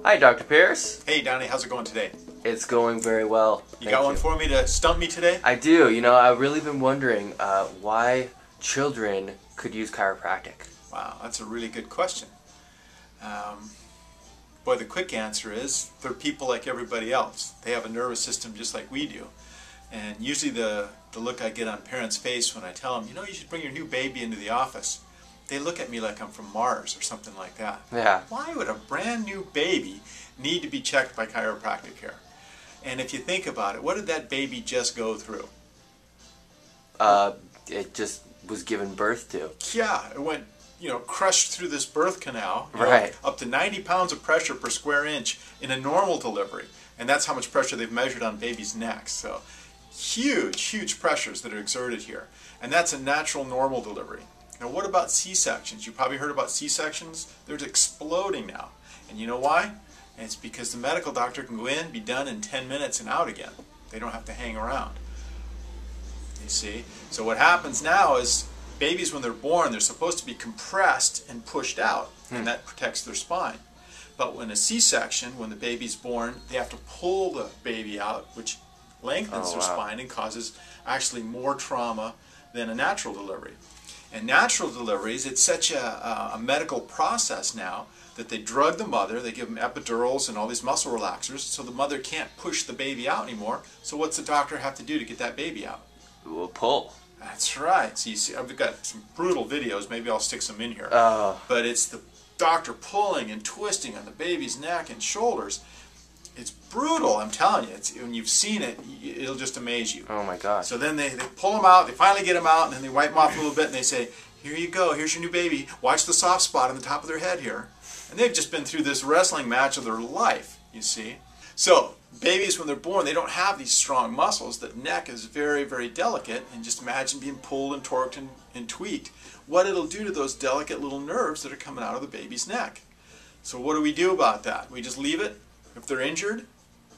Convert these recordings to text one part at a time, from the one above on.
Hi, Dr. Pierce. Hey, Donnie, how's it going today? It's going very well. You got one for me to stump me today? I do. You know, I've really been wondering why children could use chiropractic. Wow, that's a really good question. Boy, the quick answer is they're people like everybody else. They have a nervous system just like we do. And usually the look I get on parents' face when I tell them, you know, you should bring your new baby into the office, they look at me like I'm from Mars or something like that. Yeah. Why would a brand new baby need to be checked by chiropractic care? And if you think about it, what did that baby just go through? It just was given birth to. Yeah, it went, you know, crushed through this birth canal. Right. Up to 90 pounds of pressure per square inch in a normal delivery. And that's how much pressure they've measured on babies' necks. So huge, huge pressures that are exerted here. And that's a natural normal delivery. Now what about C-sections? You probably heard about C-sections. They're exploding now. And you know why? And it's because the medical doctor can go in, be done in 10 minutes and out again. They don't have to hang around. You see? So what happens now is babies, when they're born, they're supposed to be compressed and pushed out, and that protects their spine. But when a C-section, when the baby's born, they have to pull the baby out, which lengthens their spine and causes actually more trauma than a natural delivery. And natural deliveries, it's such a medical process now that they drug the mother, they give them epidurals and all these muscle relaxers, so the mother can't push the baby out anymore. So what's the doctor have to do to get that baby out? We'll pull. That's right. So you see, I've got some brutal videos, maybe I'll stick some in here. But it's the doctor pulling and twisting on the baby's neck and shoulders. It's brutal, I'm telling you. When you've seen it, it'll just amaze you. Oh my gosh. So then they pull them out, they finally get them out, and then they wipe them off a little bit, and they say, here you go, here's your new baby. Watch the soft spot on the top of their head here. And they've just been through this wrestling match of their life, you see. So babies, when they're born, they don't have these strong muscles. The neck is very, very delicate, and just imagine being pulled and torqued and tweaked. What it'll do to those delicate little nerves that are coming out of the baby's neck. So what do we do about that? We just leave it? If they're injured,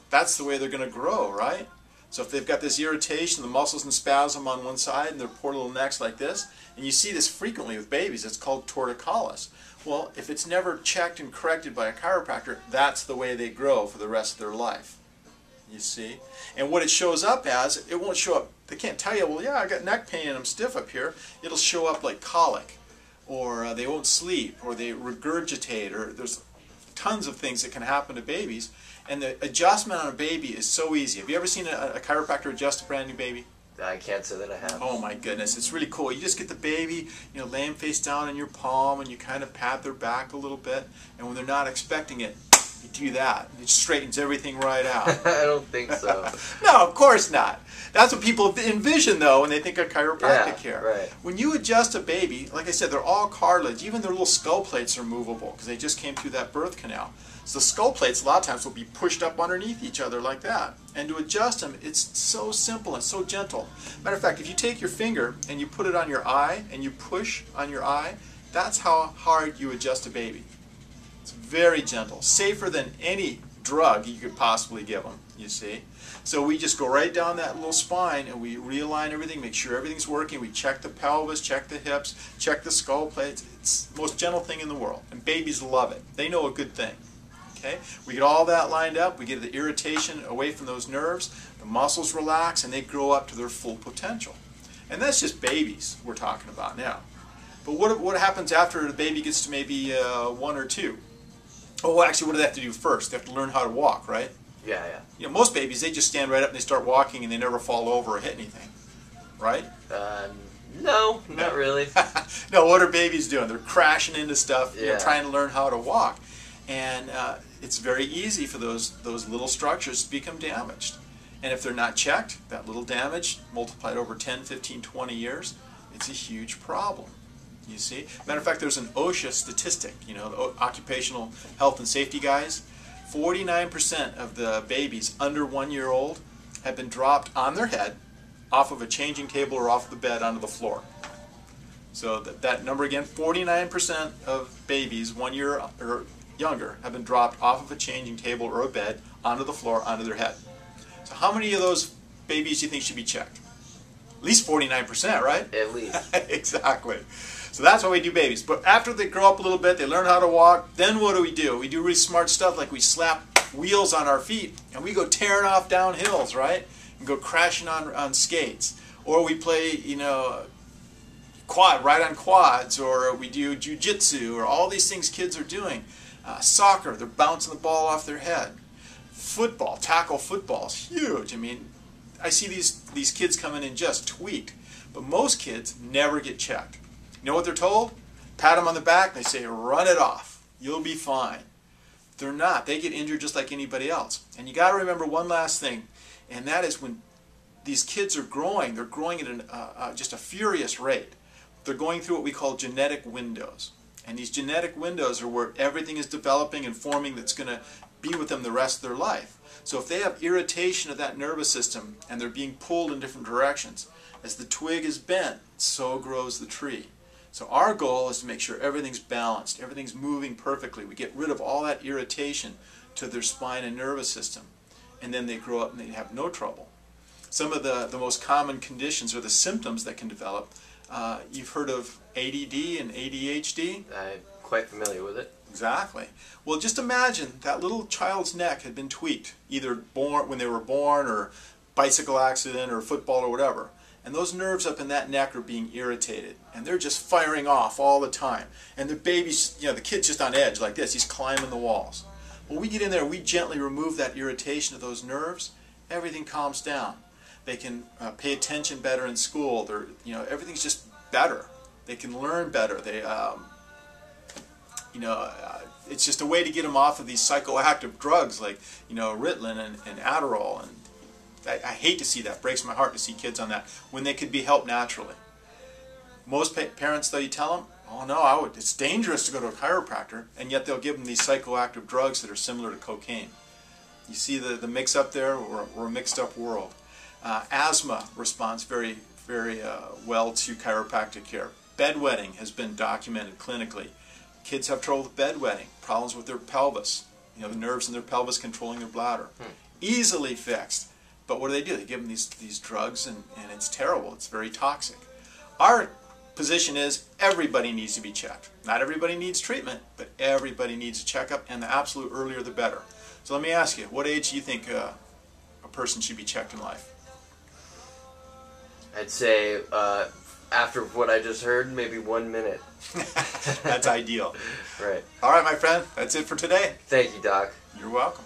that's the way they're going to grow, right? So if they've got this irritation, the muscles and spasm on one side, and their poor little necks like this, and you see this frequently with babies, it's called torticollis. Well, if it's never checked and corrected by a chiropractor, that's the way they grow for the rest of their life. You see? And what it shows up as, it won't show up, they can't tell you, well, yeah, I got neck pain and I'm stiff up here. It'll show up like colic, or they won't sleep, or they regurgitate, or there's tons of things that can happen to babies. And the adjustment on a baby is so easy. Have you ever seen a chiropractor adjust a brand new baby? I can't say that I have. Oh my goodness, it's really cool. You just get the baby, you know, lay them face down in your palm, and you kind of pat their back a little bit, and when they're not expecting it, you do that. It straightens everything right out. I don't think so. No, of course not. That's what people envision, though, when they think of chiropractic care. Right. When you adjust a baby, like I said, they're all cartilage. Even their little skull plates are movable because they just came through that birth canal. So the skull plates a lot of times will be pushed up underneath each other like that. And to adjust them, it's so simple and so gentle. Matter of fact, if you take your finger and you put it on your eye and you push on your eye, that's how hard you adjust a baby. It's very gentle, safer than any drug you could possibly give them, you see. So we just go right down that little spine and we realign everything, make sure everything's working. We check the pelvis, check the hips, check the skull plates. It's the most gentle thing in the world. And babies love it. They know a good thing. Okay? We get all that lined up, we get the irritation away from those nerves, the muscles relax, and they grow up to their full potential. And that's just babies we're talking about now. But what happens after the baby gets to maybe 1 or 2? Oh, well, actually, what do they have to do first? They have to learn how to walk, right? Yeah, yeah. You know, most babies, they just stand right up and they start walking and they never fall over or hit anything, right? No, not really. No, what are babies doing? They're crashing into stuff, Yeah. you know, trying to learn how to walk. And it's very easy for those little structures to become damaged. And if they're not checked, that little damage multiplied over 10, 15, 20 years, it's a huge problem. You see? Matter of fact, there's an OSHA statistic, you know, the Occupational Health and Safety guys. 49% of the babies under 1 year old have been dropped on their head off of a changing table or off the bed onto the floor. So that number again, 49% of babies 1 year or younger have been dropped off of a changing table or a bed onto the floor, onto their head. So how many of those babies do you think should be checked? At least 49%, right? At least. Exactly. So that's why we do babies. But after they grow up a little bit, they learn how to walk, then what do? We do really smart stuff, like we slap wheels on our feet and we go tearing off down hills, right? And go crashing on skates. Or we play, you know, ride on quads, or we do jiu-jitsu, or all these things kids are doing. Soccer, they're bouncing the ball off their head. Football, tackle football is huge. I mean, I see these kids coming in just tweaked. But most kids never get checked. You know what they're told? Pat them on the back, they say, run it off. You'll be fine. They're not. They get injured just like anybody else. And you got to remember one last thing, and that is when these kids are growing, they're growing at just a furious rate. They're going through what we call genetic windows. And these genetic windows are where everything is developing and forming that's going to be with them the rest of their life. So if they have irritation of that nervous system and they're being pulled in different directions, as the twig is bent, so grows the tree. So our goal is to make sure everything's balanced, everything's moving perfectly. We get rid of all that irritation to their spine and nervous system. And then they grow up and they have no trouble. Some of the most common conditions or the symptoms that can develop, you've heard of A.D.D. and A.D.H.D? I'm quite familiar with it. Exactly. Well, just imagine that little child's neck had been tweaked, either when they were born, or bicycle accident, or football, or whatever. And those nerves up in that neck are being irritated, and they're just firing off all the time. And the baby's, you know, the kid's just on edge like this. He's climbing the walls. When we get in there, we gently remove that irritation of those nerves. Everything calms down. They can pay attention better in school. They're, you know, everything's just better. They can learn better. They, it's just a way to get them off of these psychoactive drugs like, you know, Ritalin and Adderall. And I hate to see that. It breaks my heart to see kids on that when they could be helped naturally. Most parents, though, you tell them, oh no, it's dangerous to go to a chiropractor, and yet they'll give them these psychoactive drugs that are similar to cocaine. You see the mix up there? We're a mixed up world. Asthma responds very, very well to chiropractic care. Bedwetting has been documented clinically. Kids have trouble with bedwetting, problems with their pelvis, you know, the nerves in their pelvis controlling their bladder. Easily fixed. But what do? They give them these drugs, and it's terrible. It's very toxic. Our position is everybody needs to be checked. Not everybody needs treatment, but everybody needs a checkup, and the absolute earlier the better. So let me ask you, what age do you think a person should be checked in life? I'd say, after what I just heard, maybe 1 minute. That's ideal. Right. All right, my friend, that's it for today. Thank you, Doc. You're welcome.